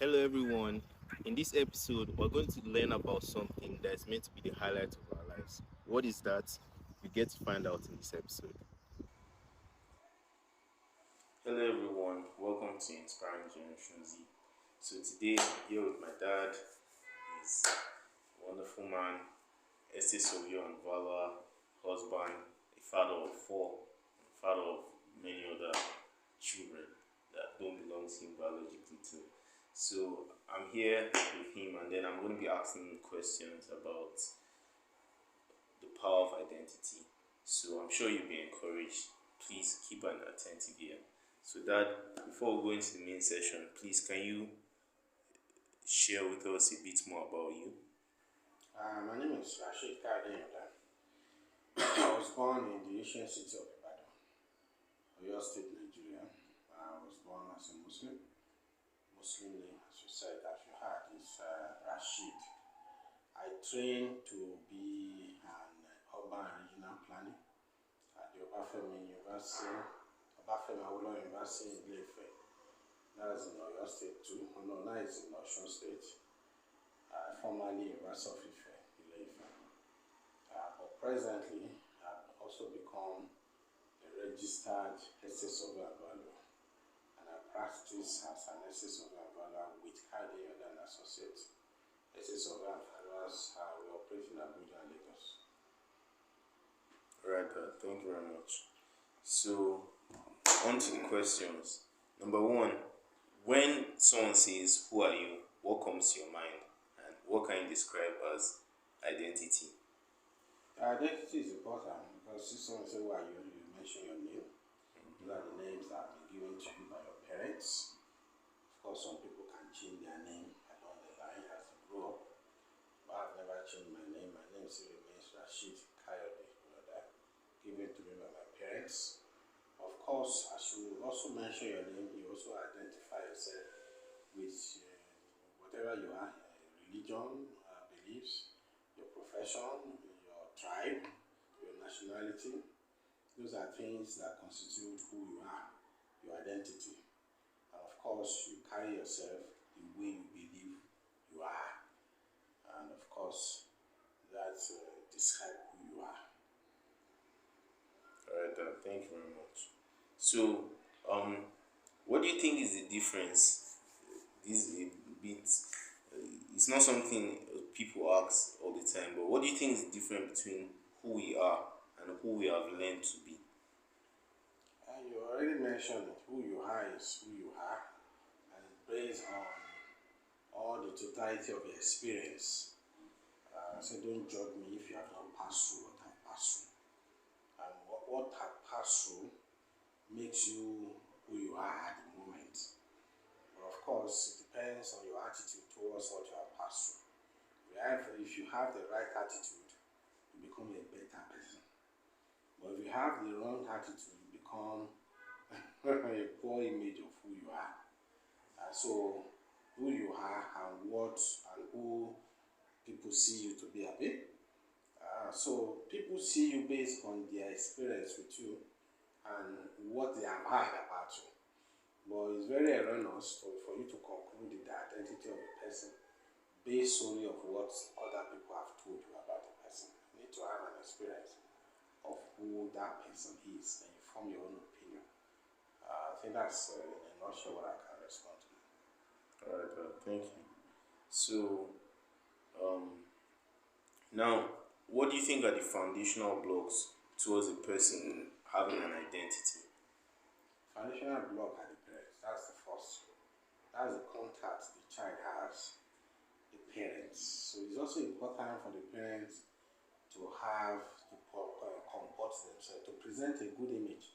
Hello, everyone. In this episode, we're going to learn about something that is meant to be the highlight of our lives. What is that? We get to find out in this episode. Hello, everyone. Welcome to Inspiring Generation Z. So, today, here with my dad is a wonderful man, Estate Sovio and Vala, husband, a father of four, father of many other children that don't belong to him biologically, too. So, I'm here with him, and then I'm going to be asking him questions about the power of identity. So I'm sure you'll be encouraged. Please keep an attentive ear. So that before we go into the main session, please can you share with us a bit more about you? My name is Kayode Iyanda. I was born in the ancient city of Ibadan, Oyo State, Nigeria. I was born as a Muslim. Muslim name, as you said, as you heard, is Rashid. I trained to be an urban and regional planning at the Obafemi University, Obafemi Awolowo University in Ile-Ife. That's in Oyo State too. Oh, no, now it's in Osun State. Formerly University of Ife, Ile-Ife. But presently, I've also become a registered estate surveyor and valuer, and I practice as an estate surveyor and valuer with Kayode Iyanda and Associates. Estate surveyor and valuers, we operate in Abuja and Lagos. Right, thank you very much. So, on to the questions. Number one, when someone says, "Who are you?" what comes to your mind, and what can you describe as identity? Identity is important because if someone says, "Who are you?" you mention your name. Those are the names that have been given to you by your parents. Of course, some people can change their name along the line as they grow up. But I've never changed my name. My name still remains Rashid Kayode. That given to me by my parents. Of course, as you also mention your name, you also identify yourself with whatever you are, religion, beliefs, your profession, your tribe, your nationality. Those are things that constitute who you are, your identity. And of course, you carry yourself the way you believe you are. And of course, that describes who you are. All right, thank you very much. So, um, what do you think is the difference? This is a bit. It's not something people ask all the time, but what do you think is the difference between who we are and who we have learned to be? And you already mentioned it. Who you are is who you are, and it's based on all the totality of your experience. So don't judge me if you have not passed through what I've passed through. And what I've passed through makes you who you are at the moment. But of course, it depends on your attitude towards what you have passed through. If you have the right attitude, you become a better person. But if you have the wrong attitude, you become a poor image of who you are. So, who you are and what and who people see you to be a bit. So, people see you based on their experience with you and what they have heard about you. But it's very erroneous for you to conclude the identity of a person based solely of what other people have told you about the person. You need to have an experience of who that person is, and you form your own opinion. I think that's in a nutshell what I can respond to. All right, thank you. So, um, now, what do you think are the foundational blocks towards a person having an identity? Foundational block at the parents, that's the first. That's the contact the child has, the parents. So it's also important for the parents to have to comport themselves, to present a good image.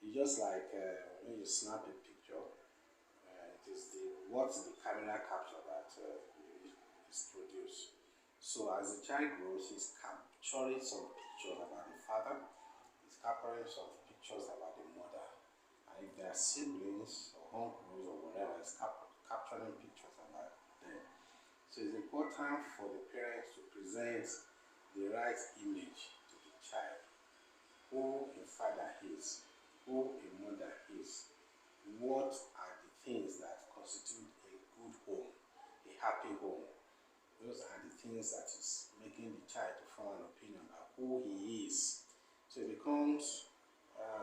It's just like when you snap a picture, it is what the camera capture that is produced. So as the child grows, he's capturing some pictures about the father, he's capturing some pictures about the mother, and if they are siblings or uncles or whatever, he's capturing pictures about them. So it's important for the parents to present the right image to the child, who a father is, who a mother is, what are the things that constitute a good home. things that is making the child to form an opinion about who he is. So it becomes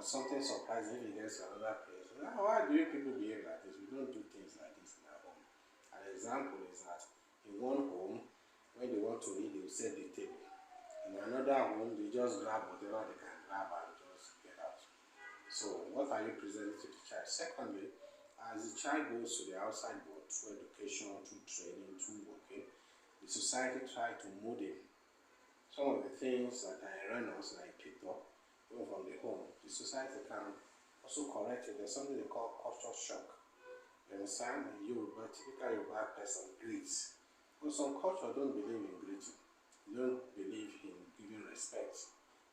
something surprising if he gets to another place. Why do you people behave like this? We don't do things like this in our home. An example is that in one home, when they want to eat, they will set the table. In another home, they just grab whatever they can grab and just get out. So what are you presenting to the child? Secondly, as the child goes to the outside world through education, through training, through working, the society tries to mold him. Some of the things that are erroneous that he picked up even from the home, the society can also correct it. There's something they call culture shock. You understand? In Yoruba, typically Yoruba person greets. But some culture don't believe in greeting. They don't believe in giving respect,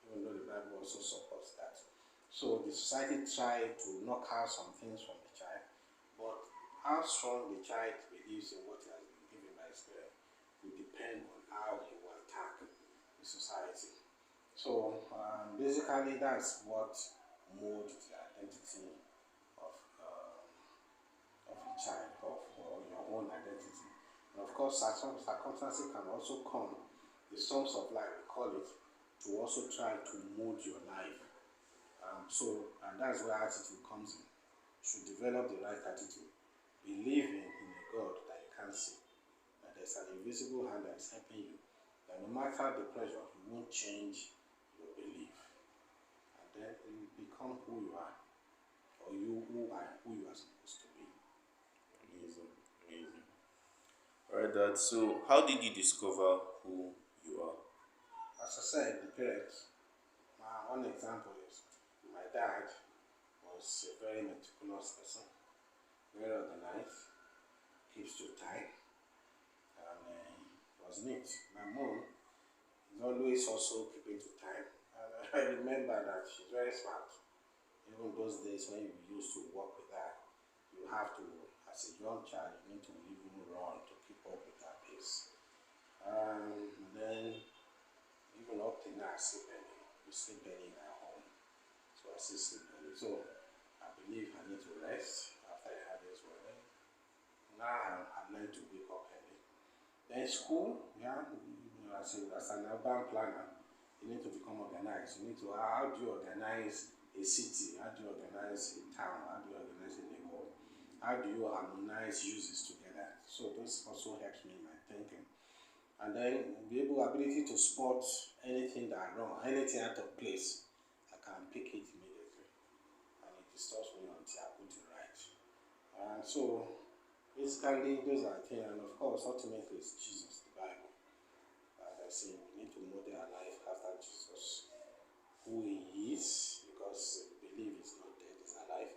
even though the Bible also supports that. So the society tried to knock out some things from the child, but how strong the child believes in what he has been given by his parents will depend on how he will attack the society. So basically that's what molds the identity of a child, or your own identity. And of course, circumstances can also come, the storms of life, we call it, to also try to mold your life. And that's where attitude comes in. You should develop the right attitude, believing in a God that you can't see, that there's an invisible hand that is helping you, that no matter the pressure, you won't change your belief. And then you become who you are, or you who you are supposed to be. Amazing, amazing. Alright, Dad. So, how did you discover who you are? As I said, the parents. One example is my dad was a very meticulous person, very organized, keeps to time, and was neat. My mom is always also keeping to time, and I remember that she's very smart. Even those days when you used to work with her, you have to, as a young child, you need to even run to keep up with her pace. And then even up till now, we sleep early in our home. So I still sleep early. So I believe I need to rest after I had this wedding. Now I've learned to wake up early. Then school, as an urban planner, you need to become organized. You need to, how do you organize a city? How do you organize a town? How do you organize a neighborhood? How do you harmonize uses together? So this also helps me in my thinking. And then the ability to spot anything that wrong, anything out of place, I can pick it immediately. And it disturbs me until I put it right. And so basically those are things, and of course ultimately it's Jesus, the Bible. As I say, we need to model our life after Jesus, who he is, because we believe he's not dead, he's alive.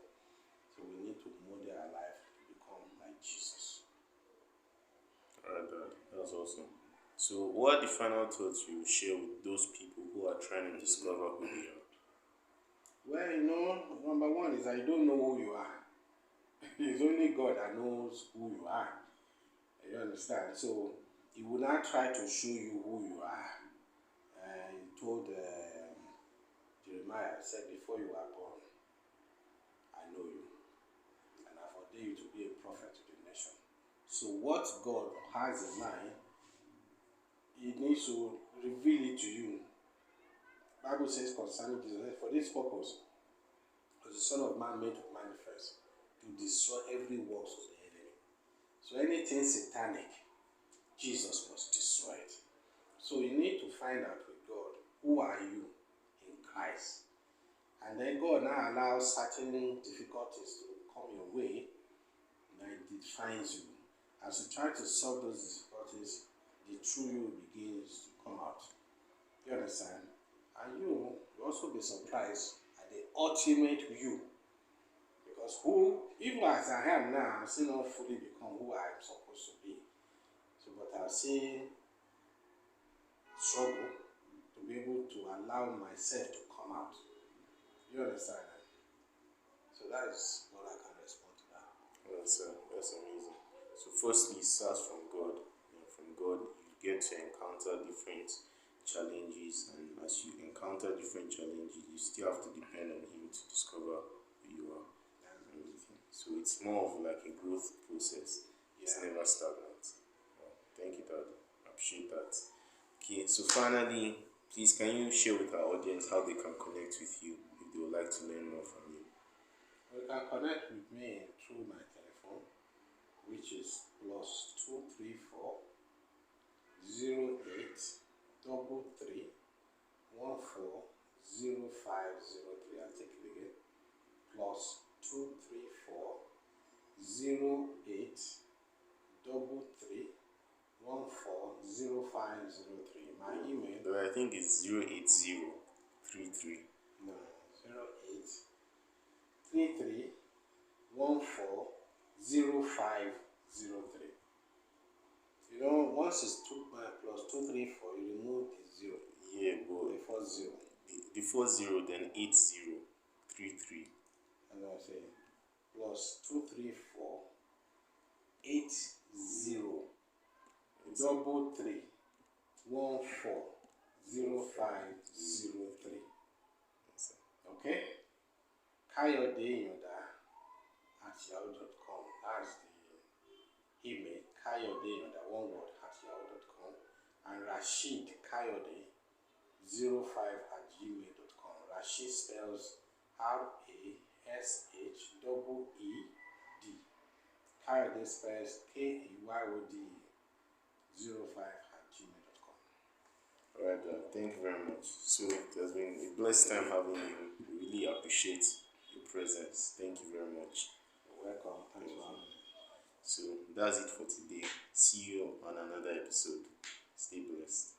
So we need to model our life to become like Jesus. Alright, Dad. That's awesome. So, what are the final thoughts you share with those people who are trying to discover who they are? Well, number one is that you don't know who you are. It's only God that knows who you are. You understand? So he will not try to show you who you are. He told Jeremiah, said, before you were born, I know you, and I've ordained you to be a prophet to the nation. So what God has in mind, he needs to reveal it to you. The Bible says concerning Jesus, for this purpose was the Son of Man made manifest, to destroy every works of the enemy. So anything satanic, Jesus must destroy it. So you need to find out with God, who are you in Christ? And then God now allows certain difficulties to come your way, and it defines you. As you try to solve those difficulties, the true you begins to come out. You understand? And you will also be surprised at the ultimate you. Because even as I am now, I'm still not fully become who I am supposed to be. So, but I've seen struggle to be able to allow myself to come out. You understand that? So that is what I can respond to that. That's amazing. So, firstly, it starts from God. From God, you get to encounter different challenges, and as you encounter different challenges, you still have to depend on Him to discover who you are. So it's more of like a growth process. It's never stagnant. Thank you, Dad. I appreciate appreciate that. Okay, so finally, please can you share with our audience how they can connect with you if they would like to learn more from you? You can connect with me through my telephone, which is +234 083 33 14 0503. I'll take it again. +234 083 33 14 0503. My email. But I think it's 08033. No, 0833 14 0503. You know, once it's +234, you remove the zero. Yeah, but The first zero. before zero, then 8033. And I'm saying +234 80 double 3 14 0503. Okay? Kayode Iyanda @yahoo.com. That's the email. Kayode Iyanda, one word, @yahoo.com. And Rashid Kayode 05 @gmail.com. Rashid spells RASHEED. Kayode spells KAYOD 05 @gmail.com. Alright, thank you very much. So it has been a blessed time having you. We really appreciate your presence. Thank you very much. You're welcome. Thanks for having me. So that's it for today. See you on another episode. Stay blessed.